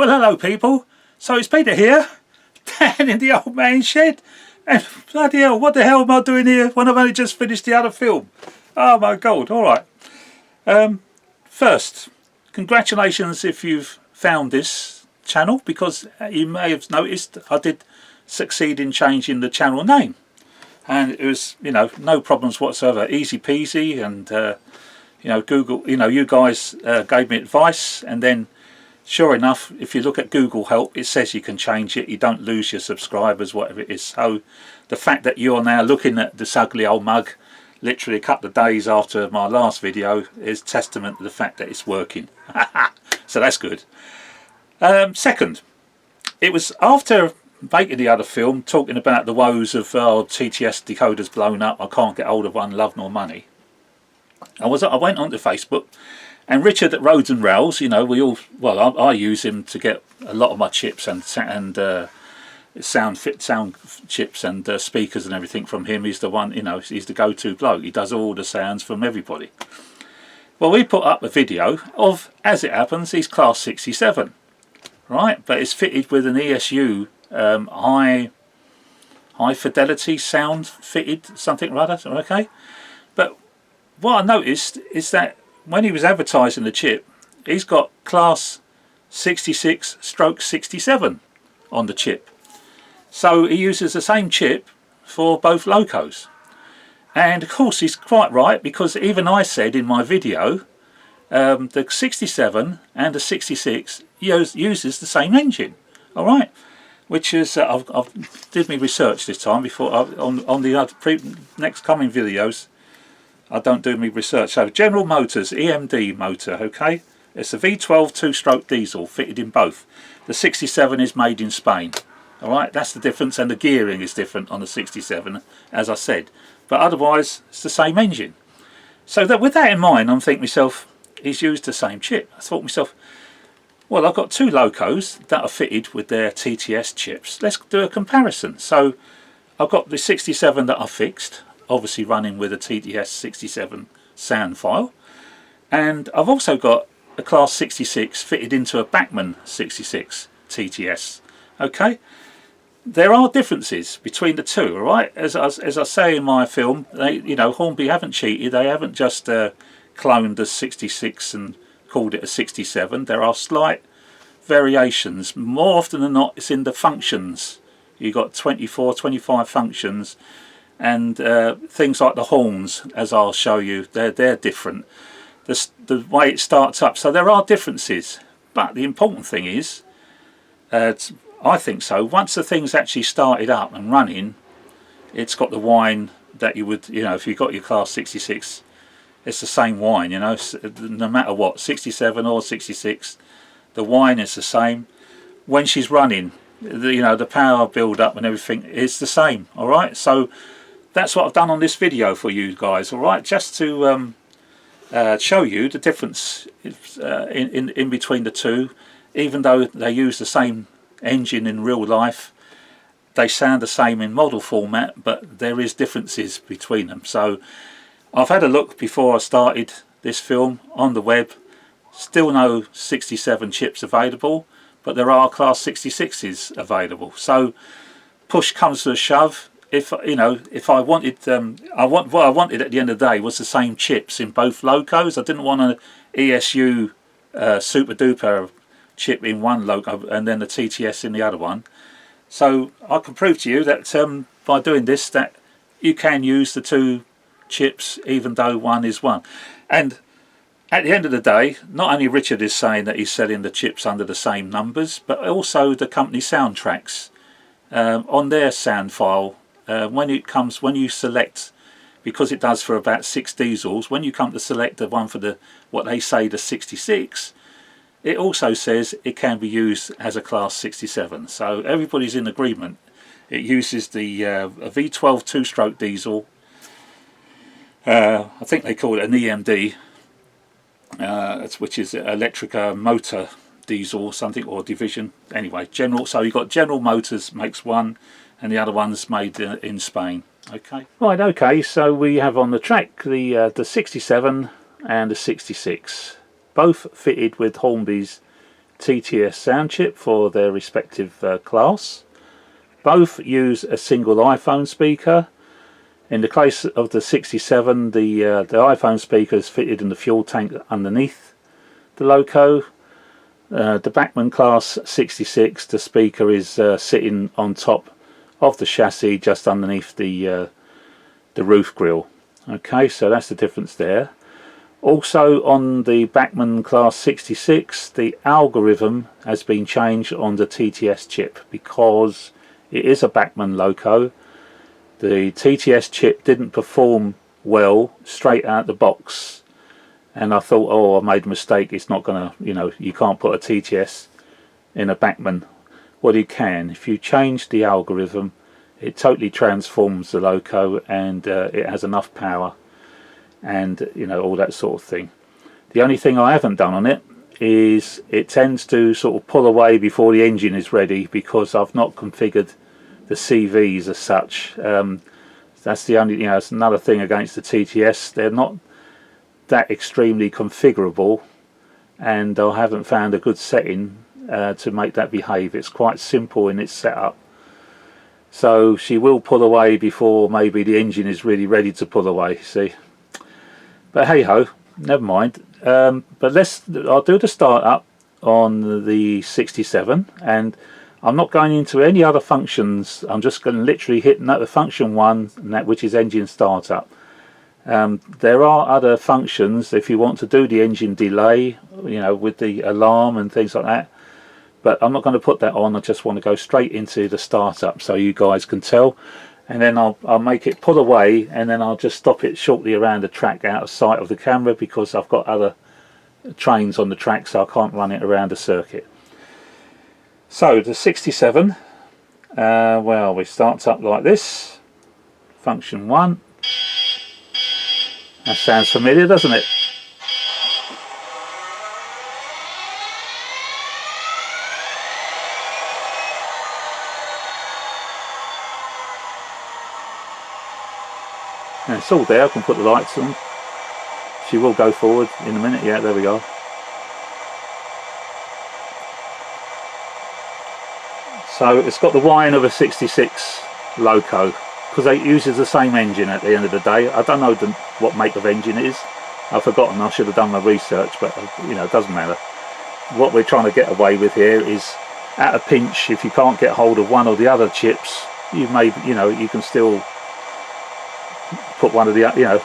Well, hello people. So it's Peter here, down in the old man's shed. And bloody hell, what the hell am I doing here when I've only just finished the other film? Oh my god, alright. First, congratulations if you've found this channel, because you may have noticed I did succeed in changing the channel name. And it was, you know, no problems whatsoever, easy peasy, and you know, Google, you know, you guys gave me advice, and then sure enough, if you look at Google help, it says you can change it, you don't lose your subscribers, whatever it is. So the fact that you're now looking at this ugly old mug literally a couple of days after my last video is testament to the fact that it's working. So that's good. Second, it was after making the other film, talking about the woes of TTS decoders blown up, I can't get hold of one, love nor money. I went onto Facebook, and Richard at Roads and Rails, you know, I use him to get a lot of my chips and sound chips and speakers and everything from him. He's the one, you know, he's the go-to bloke. He does all the sounds from everybody. Well, we put up a video of, as it happens, he's class 67, right? But it's fitted with an ESU high fidelity sound fitted, something or other, okay? But what I noticed is that when he was advertising the chip, he's got class 66/67 on the chip. So he uses the same chip for both locos. And of course he's quite right, because even I said in my video, the 67 and the 66 uses the same engine. All right, which is, I've did my research this time before, on the other next coming videos. I don't do my research. So General Motors EMD motor, okay, it's a V12 2-stroke diesel fitted in both. The 67 is made in Spain. All right, that's the difference, and the gearing is different on the 67, as I said, but otherwise it's the same engine. So that, with that in mind, I'm thinking myself, he's used the same chip. I thought myself, well, I've got two locos that are fitted with their TTS chips. Let's do a comparison. So I've got the 67 that I fixed, obviously running with a TTS 67 sound file, and I've also got a class 66 fitted into a Bachmann 66 TTS. Okay, there are differences between the two, all right? As I say in my film, you know, Hornby haven't cheated. They haven't just cloned the 66 and called it a 67. There are slight variations. More often than not, it's in the functions. You've got 24, 25 functions, and things like the horns, as I'll show you, they're different. The way it starts up, so there are differences. But the important thing is, I think so, once the thing's actually started up and running, it's got the whine that you would, you know, if you got your class 66, it's the same whine, you know, no matter what, 67 or 66, the whine is the same. When she's running, you know, the power build up and everything is the same. All right, so that's what I've done on this video for you guys. All right, just to show you the difference in between the two. Even though they use the same engine in real life, they sound the same in model format, but there is differences between them. So I've had a look before I started this film on the web. Still no 67 chips available, but there are class 66s available. So push comes to a shove, if you know, if I wanted what I wanted at the end of the day was the same chips in both locos. I didn't want an ESU super duper chip in one loco and then the TTS in the other one. So I can prove to you that by doing this, that you can use the two chips even though one is one. And at the end of the day, not only Richard is saying that he's selling the chips under the same numbers, but also the company soundtracks on their sound file. When you select, because it does for about 6 diesels, when you come to select the one for the, what they say, the 66, it also says it can be used as a class 67. So everybody's in agreement. It uses the a V12 2-stroke diesel. I think they call it an EMD, which is electric motor diesel or something, or division. Anyway, General. So you've got General Motors makes one, and the other one's made in Spain. Okay. Right. Okay. So we have on the track the 67 and the 66, both fitted with Hornby's TTS sound chip for their respective class. Both use a single iPhone speaker. In the case of the 67, the iPhone speaker is fitted in the fuel tank underneath the loco. The Bachmann class 66, the speaker is sitting on top of the chassis, just underneath the roof grille. Okay, so that's the difference there. Also on the Bachmann class 66, the algorithm has been changed on the TTS chip because it is a Bachmann loco. The TTS chip didn't perform well straight out the box, and I thought, oh, I made a mistake. It's not gonna, you can't put a TTS in a Bachmann. Well, you can. If you change the algorithm, it totally transforms the loco, and it has enough power, and all that sort of thing. The only thing I haven't done on it is it tends to sort of pull away before the engine is ready, because I've not configured the CVs as such. That's the only, it's another thing against the TTS. They're not that extremely configurable, and I haven't found a good setting to make that behave. It's quite simple in its setup, so she will pull away before maybe the engine is really ready to pull away, see. But hey ho, never mind. But I'll do the start up on the 67, and I'm not going into any other functions. I'm just going to literally hit the function 1, which is engine startup. There are other functions if you want to do the engine delay, with the alarm and things like that, but I'm not going to put that on. I just want to go straight into the startup so you guys can tell, and then I'll make it pull away, and then I'll just stop it shortly around the track out of sight of the camera, because I've got other trains on the track, so I can't run it around the circuit. So the 67, well, we start up like this, function 1. That sounds familiar, doesn't it? And it's all there. I can put the lights on. She will go forward in a minute. Yeah, there we go. So it's got the whine of a 66 loco, because it uses the same engine at the end of the day. I don't know what make of engine it is. I've forgotten. I should have done my research, but it doesn't matter. What we're trying to get away with here is, at a pinch, if you can't get hold of one or the other chips, you can still put one of the,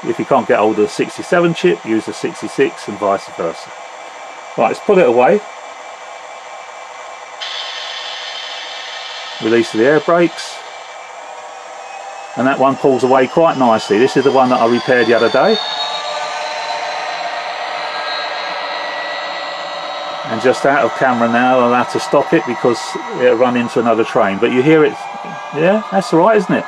if you can't get hold of the 67 chip, use the 66, and vice versa. Right, let's put it away. Release the air brakes, and that one pulls away quite nicely. This is the one that I repaired the other day, and just out of camera now I'll have to stop it because it'll run into another train. But you hear it, yeah, that's alright, isn't it?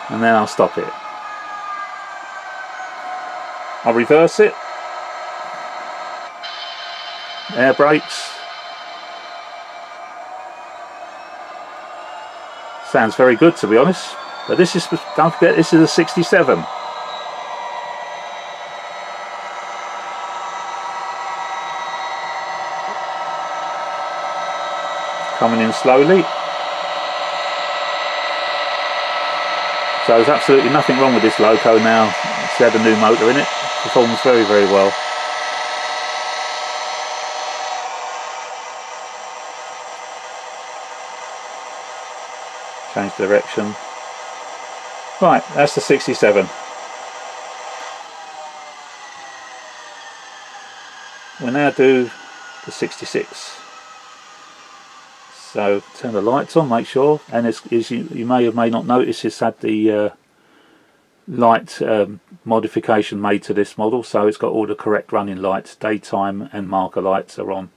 And then I'll stop it. I'll reverse it, air brakes. Sounds very good, to be honest. But this is, don't forget, this is a 67. Coming in slowly. So there's absolutely nothing wrong with this loco now. It's had a new motor in it. Performs very, very well. Change direction. Right, that's the 67. We'll now do the 66. So turn the lights on, make sure, and as you may or may not notice, it's had the light modification made to this model, so it's got all the correct running lights, daytime and marker lights are on.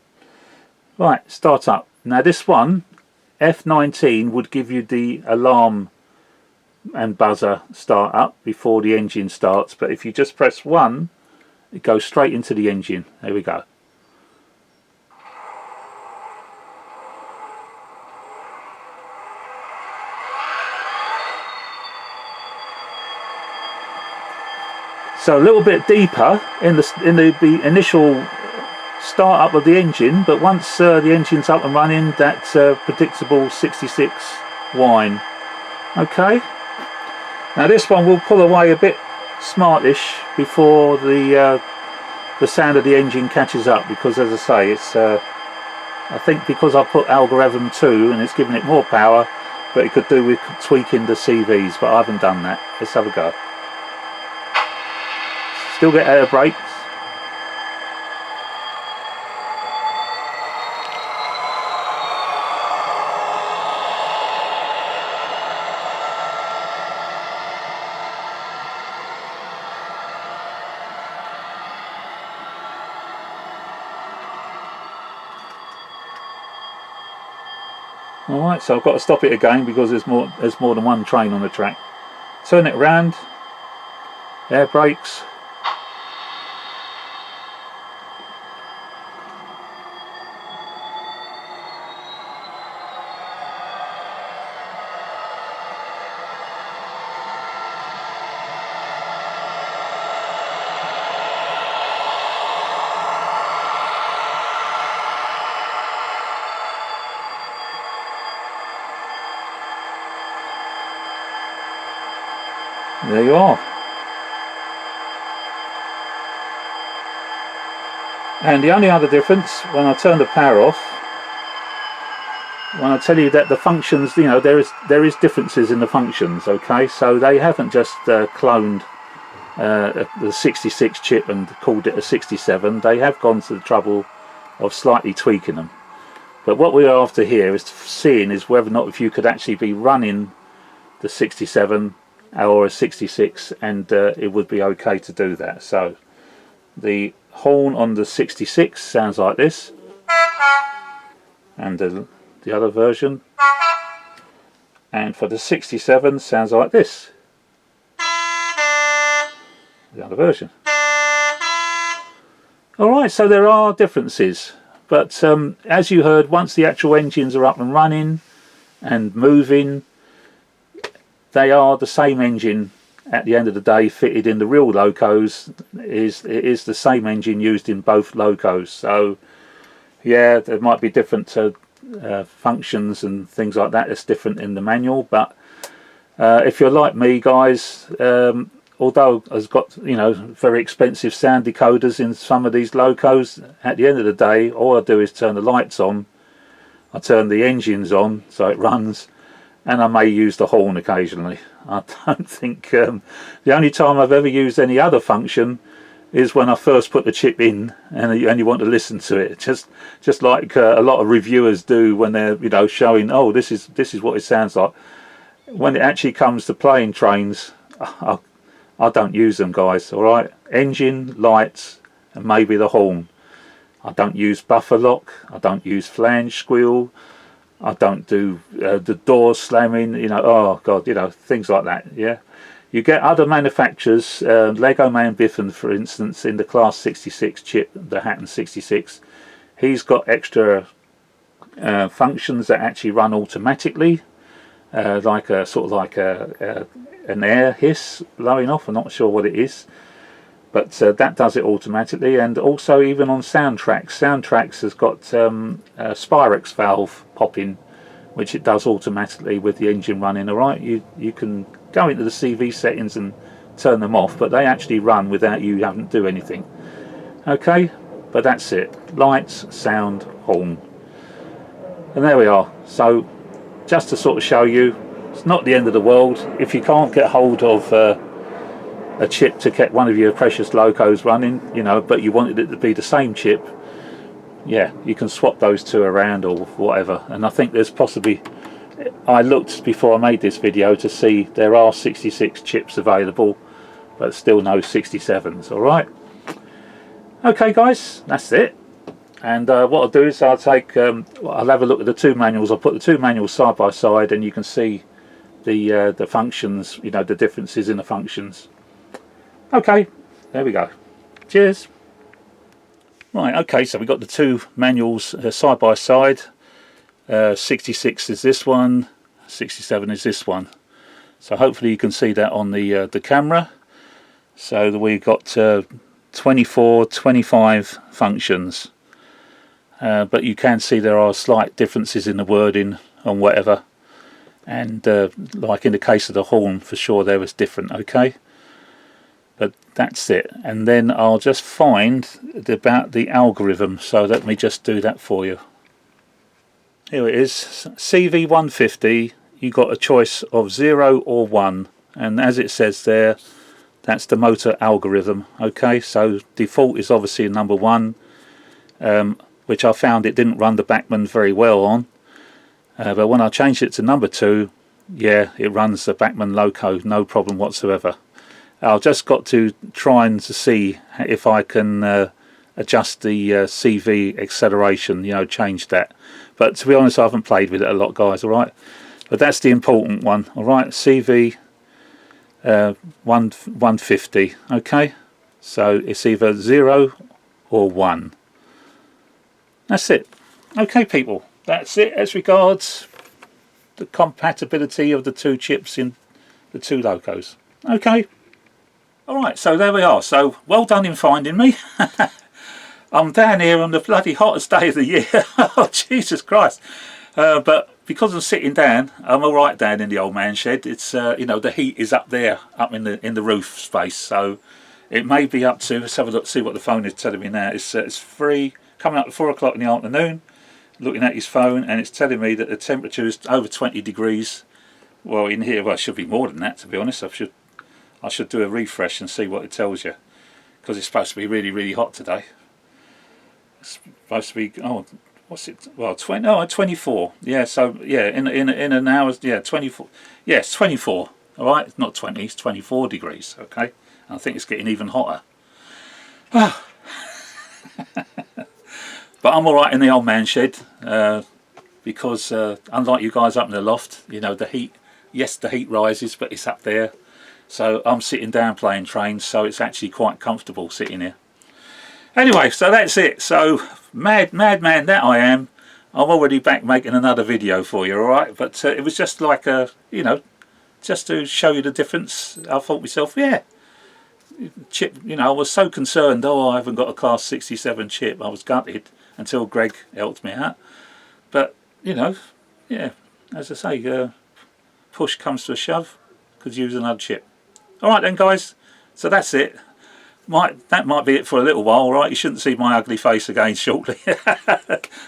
Right, start up. Now this one, F19 would give you the alarm and buzzer start up before the engine starts, but if you just press 1, it goes straight into the engine. There we go. So a little bit deeper in the initial start up of the engine, but once the engine's up and running, that predictable 66 whine. Okay, now this one will pull away a bit smartish before the sound of the engine catches up, because as I say, it's I think because I put algorithm 2 and it's giving it more power, but it could do with tweaking the CVs, but I haven't done that. Let's have a go. Still get air brakes. Alright, so I've got to stop it again because there's more than one train on the track. Turn it around, air brakes. There you are. And the only other difference, when I turn the power off, when I tell you that the functions, you know, there is differences in the functions, okay? So they haven't just cloned the 66 chip and called it a 67. They have gone to the trouble of slightly tweaking them. But what we're after here is seeing is whether or not if you could actually be running the 67 or a 66 and it would be okay to do that. So the horn on the 66 sounds like this, and the other version, and for the 67 sounds like this, the other version. Alright, so there are differences, but as you heard, once the actual engines are up and running and moving, they are the same engine at the end of the day fitted in the real locos. It is the same engine used in both locos. So yeah, there might be different functions and things like that that's different in the manual, but if you're like me, guys, although it's got, you know, very expensive sound decoders in some of these locos, at the end of the day all I do is turn the lights on, I turn the engines on so it runs, and I may use the horn occasionally. I don't think the only time I've ever used any other function is when I first put the chip in and you want to listen to it, just like a lot of reviewers do when they're, you know, showing, oh, this is what it sounds like. When it actually comes to playing trains, I don't use them, guys. All right, engine, lights, and maybe the horn. I don't use buffer lock, I don't use flange squeal, I don't do the doors slamming, you know, oh god, you know, things like that. Yeah, you get other manufacturers, Lego Man Biffin, for instance, in the Class 66 chip, the Hatton 66, he's got extra functions that actually run automatically, like a sort of like an air hiss blowing off. I'm not sure what it is, but that does it automatically. And also even on Soundtracks has got a Spyrex valve popping, which it does automatically with the engine running. Alright, you can go into the CV settings and turn them off, but they actually run without you having to do anything. Okay, but that's it. Lights, sound, horn. And there we are. So just to sort of show you, it's not the end of the world. If you can't get hold of a chip to get one of your precious locos running, you know, but you wanted it to be the same chip, yeah, you can swap those two around or whatever. And I think there's possibly, I looked before I made this video to see there are 66 chips available, but still no 67s. Alright, okay guys, that's it. And what I'll do is I'll take I'll have a look at the two manuals. I'll put the two manuals side by side and you can see the functions, you know, the differences in the functions. Okay, there we go. Cheers. Right, okay, so we've got the two manuals side by side. 66 is this one, 67 is this one. So hopefully you can see that on the camera. So we've got 24, 25 functions. but you can see there are slight differences in the wording and whatever, and like in the case of the horn, for sure there was different. Okay, but that's it. And then I'll just find about the algorithm, so let me just do that for you. Here it is, CV150. You got a choice of 0 or 1, and as it says there, that's the motor algorithm. Okay, so default is obviously number 1, which I found it didn't run the Bachmann very well on, but when I changed it to number 2, yeah, it runs the Bachmann loco, no problem whatsoever. I've just got to try and to see if I can adjust the CV acceleration, you know, change that. But to be honest, I haven't played with it a lot, guys, alright? But that's the important one, alright? CV 150, okay? So it's either 0 or 1. That's it. Okay, people, that's it as regards the compatibility of the 2 chips in the 2 locos. Okay. Alright, so there we are. So well done in finding me. I'm down here on the bloody hottest day of the year. Oh, Jesus Christ. But because I'm sitting down, I'm alright down in the old man shed. It's you know, the heat is up there, up in the roof space. So it may be up to, let's have a look, see what the phone is telling me now. It's 3, coming up to 4 o'clock in the afternoon, looking at his phone, and it's telling me that the temperature is over 20 degrees. Well, in here, well, it should be more than that, to be honest. I should do a refresh and see what it tells you, because it's supposed to be really, really hot today. It's supposed to be, oh, what's it? Well, 24. Yeah, so yeah, in an hour, yeah, 24. Yes, 24. All right, it's not 20, it's 24 degrees. Okay, and I think it's getting even hotter. But I'm all right in the old man shed, because unlike you guys up in the loft, you know, the heat. Yes, the heat rises, but it's up there. So I'm sitting down playing trains, so it's actually quite comfortable sitting here. Anyway, so that's it. So mad man that I am. I'm already back making another video for you, alright? But it was just like a, you know, just to show you the difference. I thought myself, yeah, chip, you know, I was so concerned, oh, I haven't got a class 67 chip. I was gutted until Greg helped me out. But, you know, yeah, as I say, push comes to a shove, could use another chip. Alright then, guys, so that's it. That might be it for a little while, right? You shouldn't see my ugly face again shortly.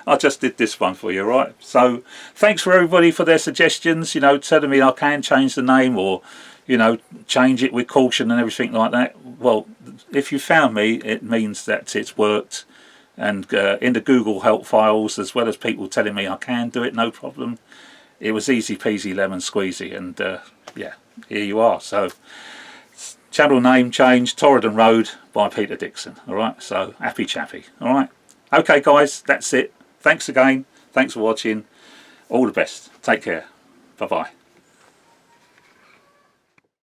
I just did this one for you, right? So thanks for everybody for their suggestions, you know, telling me I can change the name, or, you know, change it with caution and everything like that. Well, if you found me, it means that it's worked. And in the Google help files, as well as people telling me I can do it, no problem, it was easy peasy lemon squeezy. And yeah, here you are. So channel name change, Torridon Road by Peter Dixon. Alright, so happy chappy. Alright, okay guys, that's it. Thanks again, thanks for watching, all the best, take care, bye bye.